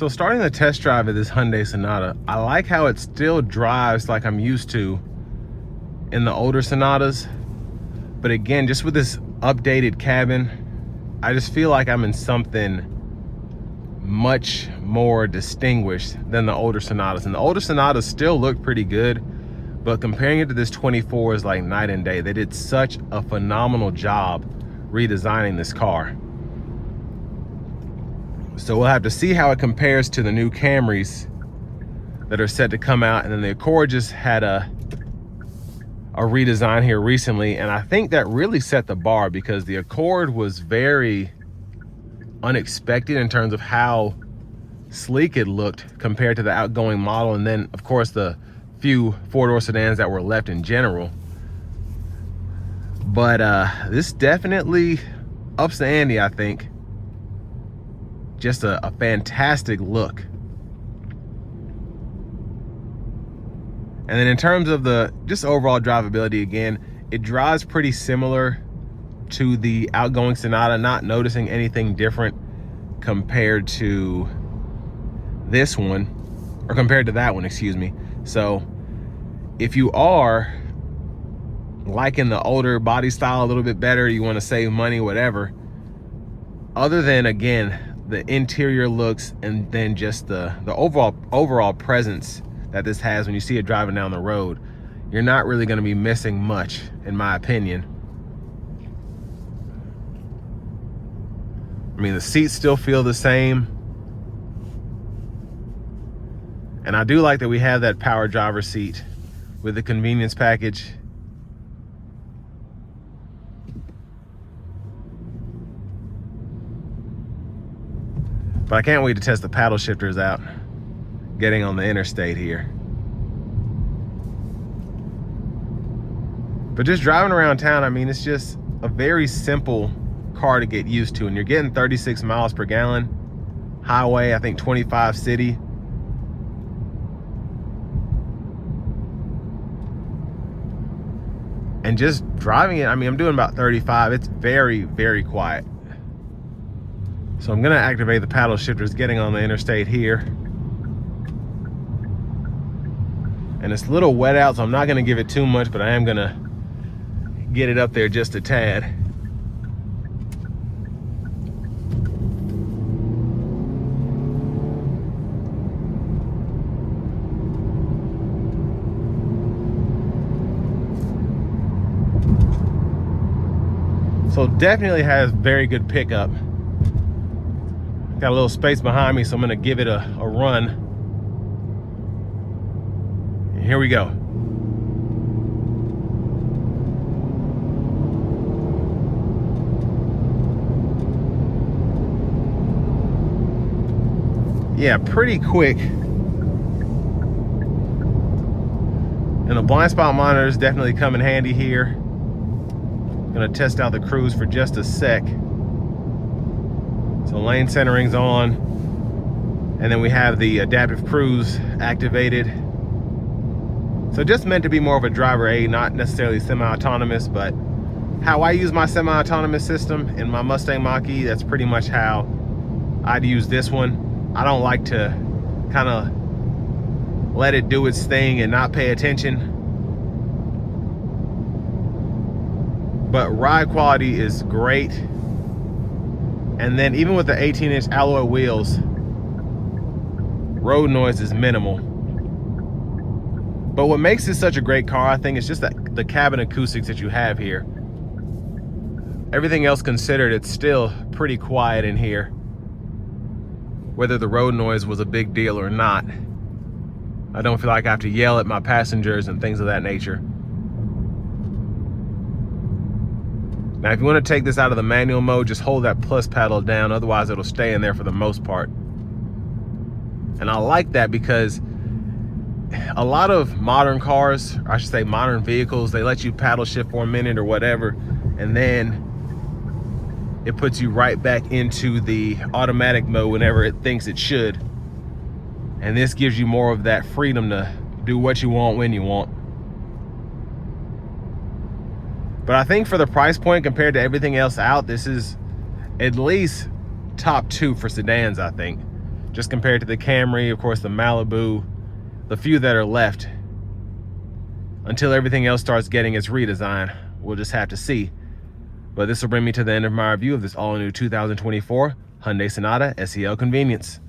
So starting the test drive of this Hyundai Sonata, I like how it still drives like I'm used to in the older Sonatas. But again, just with this updated cabin, I just feel like I'm in something much more distinguished than the older Sonatas. And the older Sonatas still look pretty good, but comparing it to this 24 is like night and day. They did such a phenomenal job redesigning this car. So we'll have to see how it compares to the new Camrys that are set to come out. And then the Accord just had a redesign here recently, and I think that really set the bar, because the Accord was very unexpected in terms of how sleek it looked compared to the outgoing model, and then of course the few four-door sedans that were left in general. But this definitely ups the ante, I think. Just a fantastic look. And then in terms of the just overall drivability, again, it drives pretty similar to the outgoing Sonata, not noticing anything different compared to this one, or compared to that one, excuse me. So if you are liking the older body style a little bit better, you want to save money, whatever, other than, again, the interior looks and then just the overall presence that this has when you see it driving down the road, you're not really going to be missing much, in my opinion. I mean, the seats still feel the same. And I do like that we have that power driver seat with the convenience package. But I can't wait to test the paddle shifters out getting on the interstate here. But just driving around town, I mean, it's just a very simple car to get used to. And you're getting 36 miles per gallon. Highway, I think 25 city. And just driving it, I mean, I'm doing about 35. It's very, very quiet. So I'm gonna activate the paddle shifters getting on the interstate here. And it's a little wet out, so I'm not gonna give it too much, but I am gonna get it up there just a tad. So definitely has very good pickup. Got a little space behind me, so I'm gonna give it a run. And here we go. Yeah, pretty quick. And the blind spot monitors definitely come in handy here. Gonna test out the cruise for just a sec. So lane centering's on, and then we have the adaptive cruise activated. So just meant to be more of a driver aid, not necessarily semi-autonomous, but how I use my semi-autonomous system in my Mustang Mach-E, that's pretty much how I'd use this one. I don't like to kind of let it do its thing and not pay attention. But ride quality is great. And then even with the 18-inch alloy wheels, road noise is minimal. But what makes this such a great car, I think, is just that the cabin acoustics that you have here. Everything else considered, it's still pretty quiet in here, whether the road noise was a big deal or not. I don't feel like I have to yell at my passengers and things of that nature. Now, if you want to take this out of the manual mode, just hold that plus paddle down. Otherwise, it'll stay in there for the most part. And I like that because a lot of modern cars, or I should say modern vehicles, they let you paddle shift for a minute or whatever, and then it puts you right back into the automatic mode whenever it thinks it should. And this gives you more of that freedom to do what you want when you want. But I think for the price point compared to everything else out, this is at least top 2 for sedans, I think. just compared to the Camry, of course, the Malibu, the few that are left. Until everything else starts getting its redesign, we'll just have to see. But this will bring me to the end of my review of this all-new 2024 Hyundai Sonata SEL Convenience.